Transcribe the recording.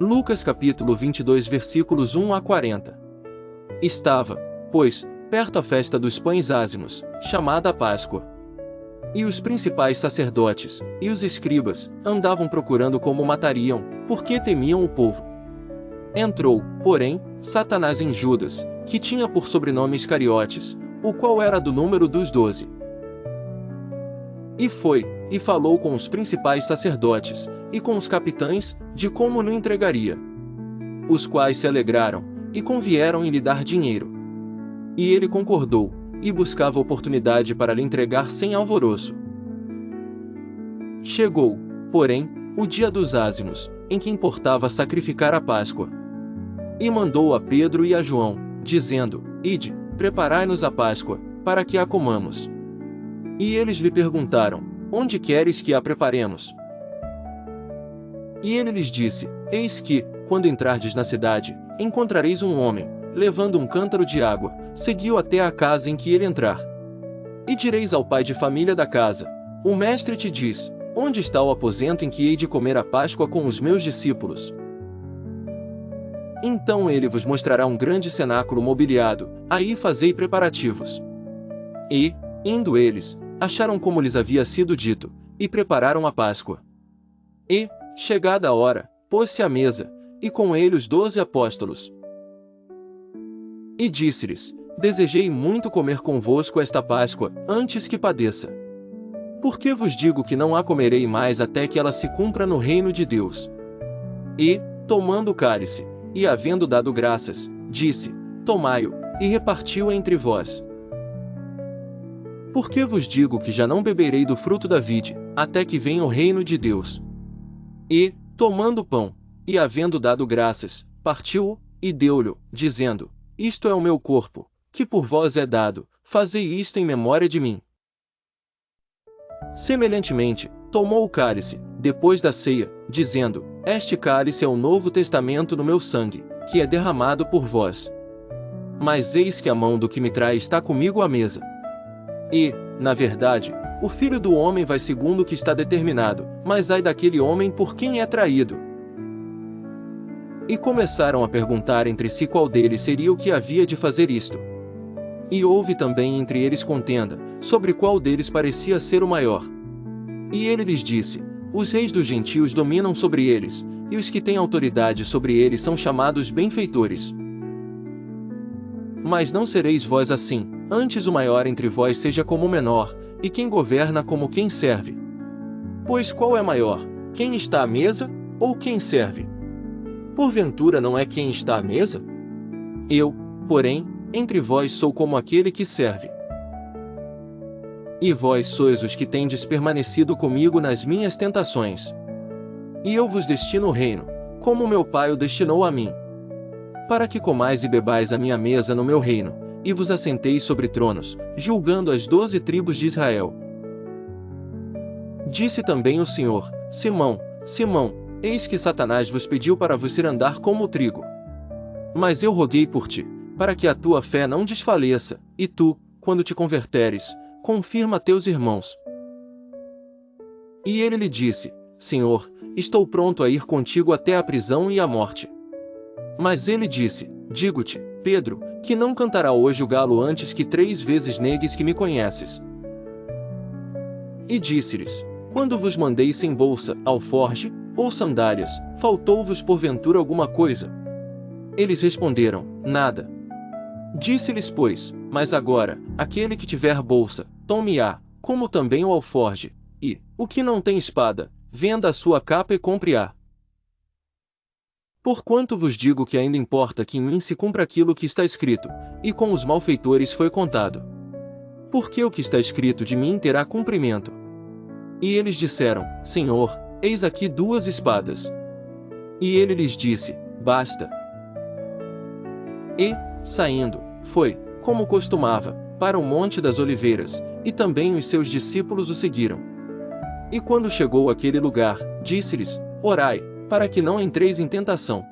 Lucas capítulo 22 versículos 1 a 40. Estava, pois, perto a festa dos pães ázimos, chamada a Páscoa. E os principais sacerdotes, e os escribas, andavam procurando como o matariam, porque temiam o povo. Entrou, porém, Satanás em Judas, que tinha por sobrenome Iscariotes, o qual era do número dos 12. E foi, e falou com os principais sacerdotes, e com os capitães, de como o entregaria. Os quais se alegraram, e convieram em lhe dar dinheiro. E ele concordou, e buscava oportunidade para lhe entregar sem alvoroço. Chegou, porém, o dia dos ázimos, em que importava sacrificar a Páscoa. E mandou a Pedro e a João, dizendo: Ide, preparai-nos a Páscoa, para que a comamos. E eles lhe perguntaram: Onde queres que a preparemos? E ele lhes disse: Eis que, quando entrardes na cidade, encontrareis um homem, levando um cântaro de água, seguiu até a casa em que ele entrar. E direis ao pai de família da casa: O mestre te diz: Onde está o aposento em que hei de comer a Páscoa com os meus discípulos? Então ele vos mostrará um grande cenáculo mobiliado, aí fazei preparativos. E, indo eles, acharam como lhes havia sido dito, e prepararam a Páscoa. E, chegada a hora, pôs-se à mesa, e com ele os 12 apóstolos. E disse-lhes: Desejei muito comer convosco esta Páscoa, antes que padeça. Porque vos digo que não a comerei mais até que ela se cumpra no reino de Deus. E, tomando o cálice, e havendo dado graças, disse: Tomai-o, e repartiu entre vós. Porque vos digo que já não beberei do fruto da vide, até que venha o reino de Deus. E, tomando o pão, e havendo dado graças, partiu-o, e deu-lhe, dizendo: Isto é o meu corpo, que por vós é dado, fazei isto em memória de mim. Semelhantemente, tomou o cálice, depois da ceia, dizendo: Este cálice é o novo testamento no meu sangue, que é derramado por vós. Mas eis que a mão do que me trai está comigo à mesa. E, na verdade, o Filho do Homem vai segundo o que está determinado, mas ai daquele homem por quem é traído. E começaram a perguntar entre si qual deles seria o que havia de fazer isto. E houve também entre eles contenda, sobre qual deles parecia ser o maior. E ele lhes disse: Os reis dos gentios dominam sobre eles, e os que têm autoridade sobre eles são chamados benfeitores. Mas não sereis vós assim, antes o maior entre vós seja como o menor, e quem governa como quem serve. Pois qual é maior, quem está à mesa, ou quem serve? Porventura não é quem está à mesa? Eu, porém, entre vós sou como aquele que serve. E vós sois os que tendes permanecido comigo nas minhas tentações. E eu vos destino o reino, como meu Pai o destinou a mim. Para que comais e bebais a minha mesa no meu reino, e vos assenteis sobre tronos, julgando as 12 tribos de Israel. Disse também o Senhor: Simão, Simão, eis que Satanás vos pediu para vos ir andar como o trigo. Mas eu roguei por ti, para que a tua fé não desfaleça, e tu, quando te converteres, confirma teus irmãos. E ele lhe disse: Senhor, estou pronto a ir contigo até a prisão e a morte. Mas ele disse: Digo-te, Pedro, que não cantará hoje o galo antes que 3 vezes negues que me conheces. E disse-lhes: Quando vos mandei sem bolsa, alforje, ou sandálias, faltou-vos porventura alguma coisa? Eles responderam: Nada. Disse-lhes, pois: Mas agora, aquele que tiver bolsa, tome-a, como também o alforje, e, o que não tem espada, venda a sua capa e compre-a. Porquanto vos digo que ainda importa que em mim se cumpra aquilo que está escrito, e com os malfeitores foi contado. Porque o que está escrito de mim terá cumprimento. E eles disseram: Senhor, eis aqui 2 espadas. E ele lhes disse: Basta. E, saindo, foi, como costumava, para o Monte das Oliveiras, e também os seus discípulos o seguiram. E quando chegou àquele lugar, disse-lhes: Orai, para que não entreis em tentação.